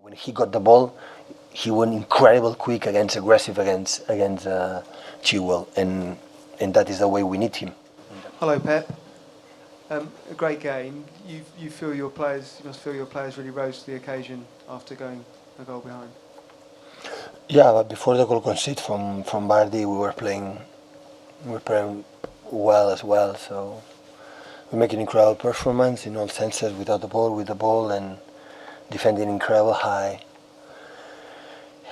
When he got the ball, he went incredible quick aggressive against Chilwell, and that is the way we need him. Hello, Pep. A great game. You must feel your players really rose to the occasion after going a goal behind. Yeah, but before the goal conceded from Vardy, we were playing well as well. So we make an incredible performance in all senses, without the ball, with the ball, and defending incredible high.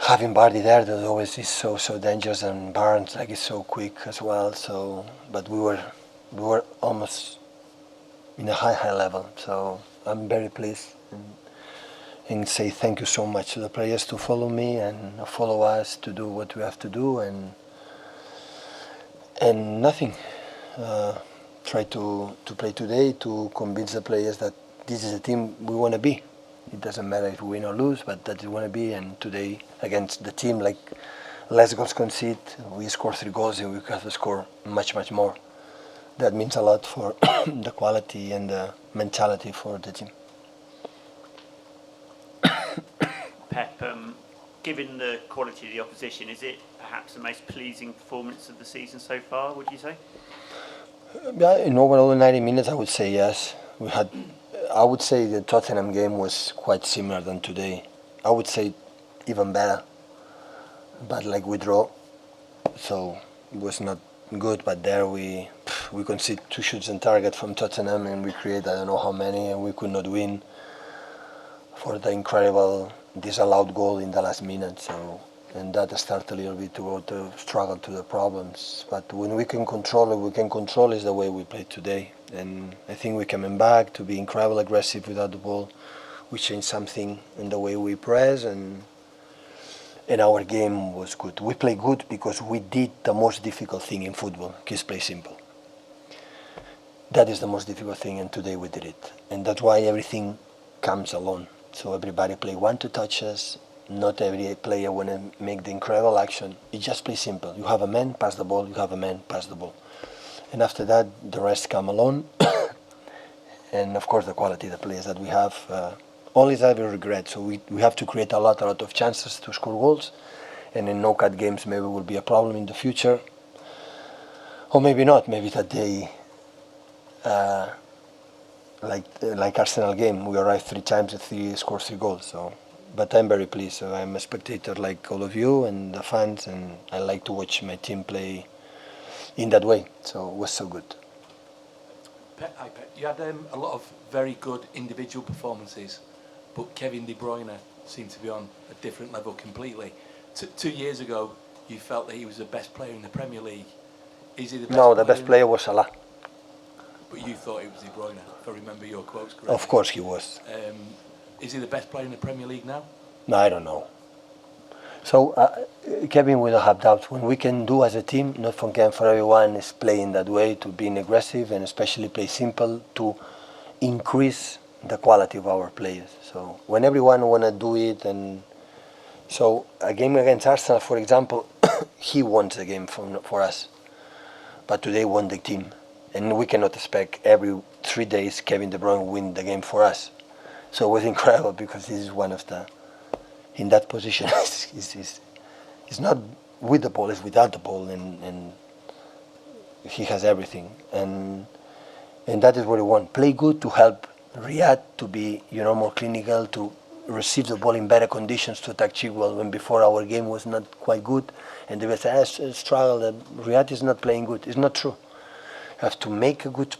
Having Vardy there, that always is so dangerous, and Barnes is so quick as well. So, but we were almost in a high level. So I'm very pleased and say thank you so much to the players to follow me and follow us to do what we have to do, and nothing. Try to play today to convince the players that this is the team we want to be. It doesn't matter if we win or lose, but that we want to be. And today, against the team like less goals conceded, we score 3 goals and we have to score much more. That means a lot for the quality and the mentality for the team. Pep, given the quality of the opposition, is it perhaps the most pleasing performance of the season so far, would you say? Yeah, in overall 90 minutes, I would say yes. I would say the Tottenham game was quite similar than today. I would say even better. But we draw, so it was not good. But there we conceded 2 shots on target from Tottenham, and we created I don't know how many, and we could not win for the incredible disallowed goal in the last minute. So, and that started a little bit to struggle to the problems. But when we can control it, is the way we played today. And I think we're coming back to be incredibly aggressive without the ball. We changed something in the way we press, and our game was good. We played good because we did the most difficult thing in football, which is play simple. That is the most difficult thing, and today we did it. And that's why everything comes alone. So everybody play 1-2 touches. Not every player want to make the incredible action. It just play simple. You have a man, pass the ball. You have a man, pass the ball. And after that, the rest come alone. And of course, the quality of the players that we have. Only that we regret. So we have to create a lot of chances to score goals. And in no-cut games, maybe will be a problem in the future. Or maybe not. Maybe that they, like Arsenal game, we arrived 3 times and scored 3 goals. So, but I'm very pleased. So I'm a spectator like all of you and the fans, and I like to watch my team play in that way. So it was so good. Hi Pep. You had a lot of very good individual performances, but Kevin De Bruyne seemed to be on a different level completely. 2 years ago, you felt that he was the best player in the Premier League. Is he the best? No, the best player was Salah. But you thought it was De Bruyne, if I remember your quotes correctly. Of course he was. Is he the best player in the Premier League now? No, I don't know. So Kevin, we don't have doubts. When we can do as a team, not for everyone is playing that way, to being aggressive and especially play simple to increase the quality of our players. So when everyone want to do it, and so a game against Arsenal, for example, he won the game for us. But today won the team. And we cannot expect every 3 days Kevin De Bruyne win the game for us. So it was incredible because this is one of the, in that position, it's not with the ball, it's without the ball, and he has everything. And that is what we want. Play good to help Riyad to be more clinical, to receive the ball in better conditions to attack Chilwell, when before our game was not quite good. And they were saying, struggle, that Riyad is not playing good. It's not true. You have to make a good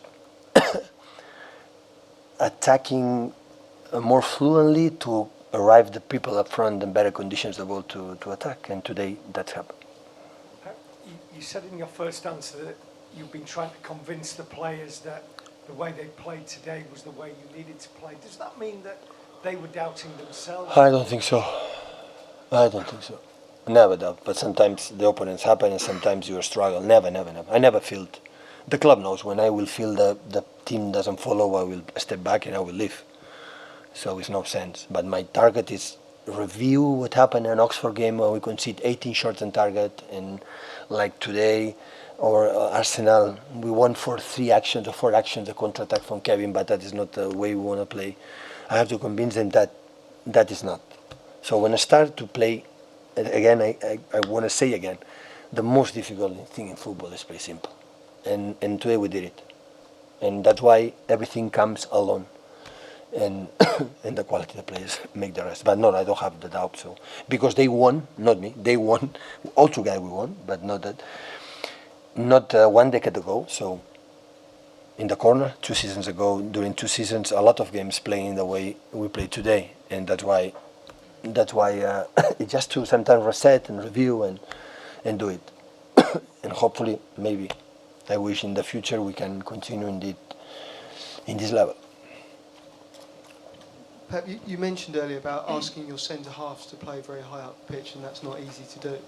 attacking more fluently to arrive the people up front in better conditions of ball to attack. And today that's happened. You said in your first answer that you've been trying to convince the players that the way they played today was the way you needed to play. Does that mean that they were doubting themselves? I don't think so. Never doubt. But sometimes the opponents happen and sometimes you struggle. Never. I never feel it. The club knows when I will feel the team doesn't follow, I will step back and I will leave. So it's no sense. But my target is review what happened in Oxford game when we concede 18 shots on target, and like today, or Arsenal, we won for 3 actions or 4 actions, a counter-attack from Kevin, but that is not the way we want to play. I have to convince them that is not. So when I start to play, again, I want to say again, the most difficult thing in football is play simple. And today we did it. And that's why everything comes alone. And and the quality of the players make the rest. But no, I don't have the doubt. So because they won, not me, they won. All together we won, but not that. Not 1 decade ago. So in the corner, 2 seasons ago, during 2 seasons, a lot of games playing the way we play today, and that's why it's just to sometimes reset and review and do it, and hopefully maybe I wish in the future we can continue indeed in this level. Pep, you mentioned earlier about asking your centre halves to play very high up the pitch, and that's not easy to do.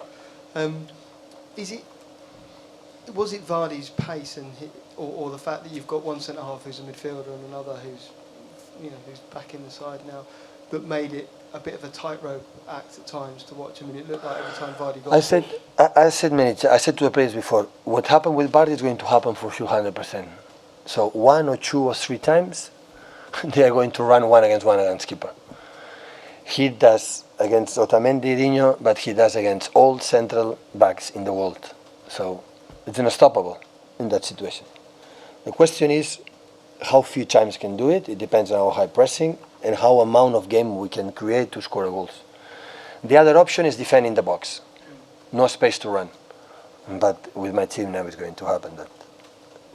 Was it Vardy's pace or the fact that you've got one centre half who's a midfielder and another who's back in the side now, that made it a bit of a tightrope act at times to watch? I mean, it looked like every time Vardy got. I said to the players before, what happened with Vardy is going to happen for sure 100%. So 1 or 2 or 3 times, they are going to run one against keeper. He does against Otamendi, Dino, but he does against all central backs in the world. So it's unstoppable in that situation. The question is how few times can do it. It depends on our high pressing and how amount of game we can create to score goals. The other option is defending the box. No space to run. But with my team now it's going to happen that.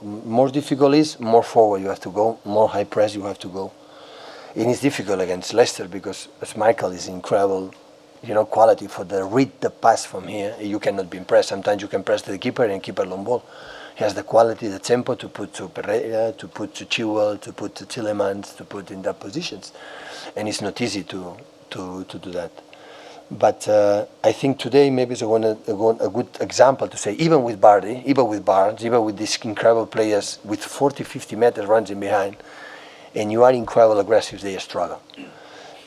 More difficult is more forward you have to go, more high press you have to go. And it's difficult against Leicester because Michael is incredible, quality for the read the pass from here. You cannot be impressed. Sometimes you can press to the keeper and keeper long ball. He has the quality, the tempo to put to Pereira, to put to Chilwell, to put to Tielemans, to put in that positions. And it's not easy to do that. But I think today maybe is a good example to say, even with Vardy, even with Barnes, even with these incredible players with 40, 50 meters runs in behind, and you are incredible aggressive, they struggle.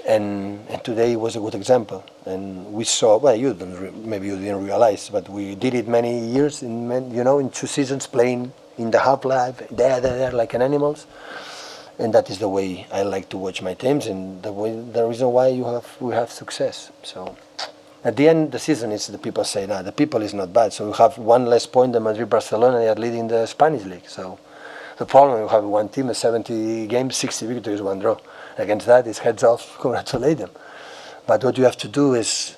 And today was a good example. And we saw, maybe you didn't realize, but we did it many years, in 2 seasons playing in the half life, there like an animals. And that is the way I like to watch my teams, and the reason why we have success. So, at the end, the season is the people say, the people is not bad. So we have 1 less point than Madrid, Barcelona. They are leading the Spanish league. So, the problem you have one team, 70 games, 60 victories, 1 draw. Against that, it's heads off. Congratulate them. But what you have to do is,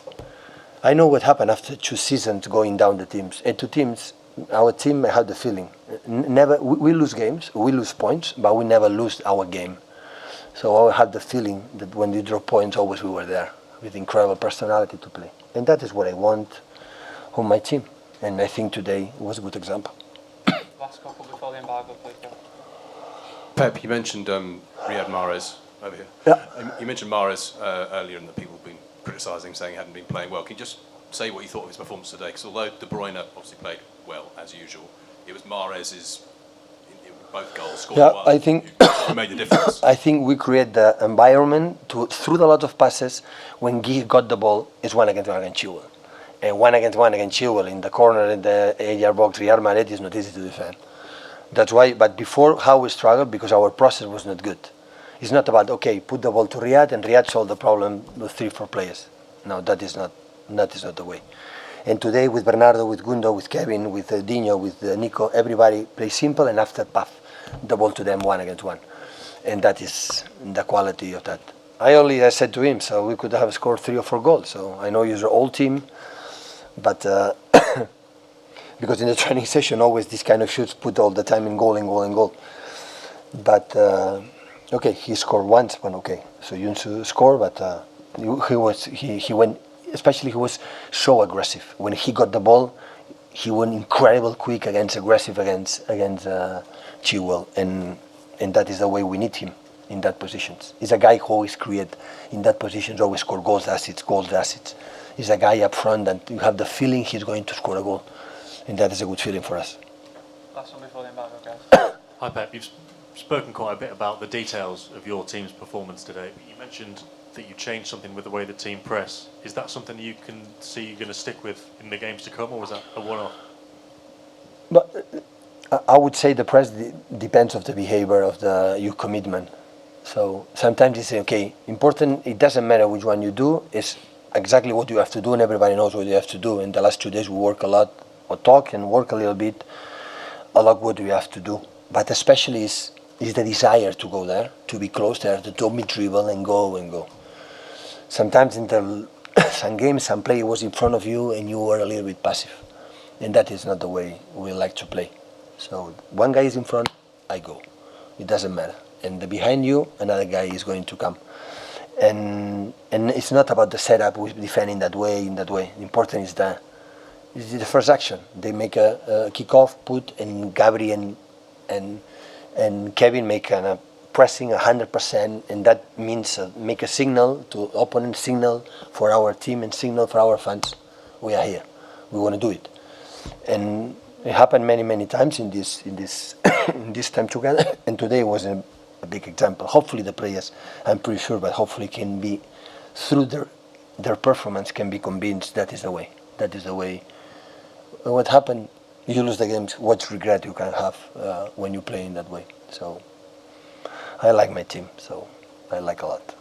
I know what happened after 2 seasons going down the teams. And 2 teams. Our team, I have the feeling, never we lose games, we lose points, but we never lose our game. So I had the feeling that when you draw points, always we were there with incredible personality to play, and that is what I want on my team. And I think today was a good example. Last couple before the embargo, please. Pep, you mentioned Riyad Mahrez over here. Yeah. You mentioned Mahrez earlier, and that people have been criticising, saying he hadn't been playing well. Can you just say what you thought of his performance today? Because although Bruyne obviously played well as usual, it was Mahrez's in both goals scored well. I think who made the difference. I think we create the environment through a lot of passes. When Guy got the ball, it's 1 against 1 against Chilwell, and 1 against 1 against Chilwell in the corner in the 8-yard box. Riyad Mahrez is not easy to defend. That's why. But before, how we struggled because our process was not good. It's not about put the ball to Riyad and Riyad solved the problem with 3-4 players. No, that is not the way. And today with Bernardo, with Gundo, with Kevin, with Dino, with Nico, everybody plays simple and after pass the ball to them 1 against 1. And that is the quality of that. I said to him, so we could have scored 3 or 4 goals. So I know you're an old team, but because in the training session always this kind of shoots put all the time in goal. But he scored once, but so Yunsu scored, but he went. Especially he was so aggressive. When he got the ball, he went incredible quick aggressive against Chilwell, and that is the way we need him in that positions. He's a guy who always create in that positions, always score goals, assets. He's a guy up front and you have the feeling he's going to score a goal, and that is a good feeling for us. Last one before the embargo, guys. Hi Pep, you've spoken quite a bit about the details of your team's performance today. You mentioned that you changed something with the way the team press. Is that something you can see you're going to stick with in the games to come, or was that a one-off? But I would say the press depends of the behavior of your commitment. So sometimes you say, important, it doesn't matter which one you do, is exactly what you have to do, and everybody knows what you have to do. In the last 2 days, we work a lot, or talk and work a little bit, a lot what we have to do. But especially is the desire to go there, to be close there, to don't be dribble and go and go. Sometimes in the some games, some player was in front of you and you were a little bit passive, and that is not the way we like to play. So one guy is in front, I go. It doesn't matter. And behind you, another guy is going to come. And it's not about the setup with defending that way, in that way. The important is the first action. They make a kickoff, put, and Gabri and Kevin make a pressing 100%, and that means make a signal to opponent, signal for our team, and signal for our fans. We are here. We want to do it, and it happened many times in this in this time together. And today was a big example. Hopefully the players, I'm pretty sure, but hopefully can be through their performance can be convinced that is the way. That is the way. What happened? You lose the games. What regret you can have when you play in that way? So I like my team. So I like a lot.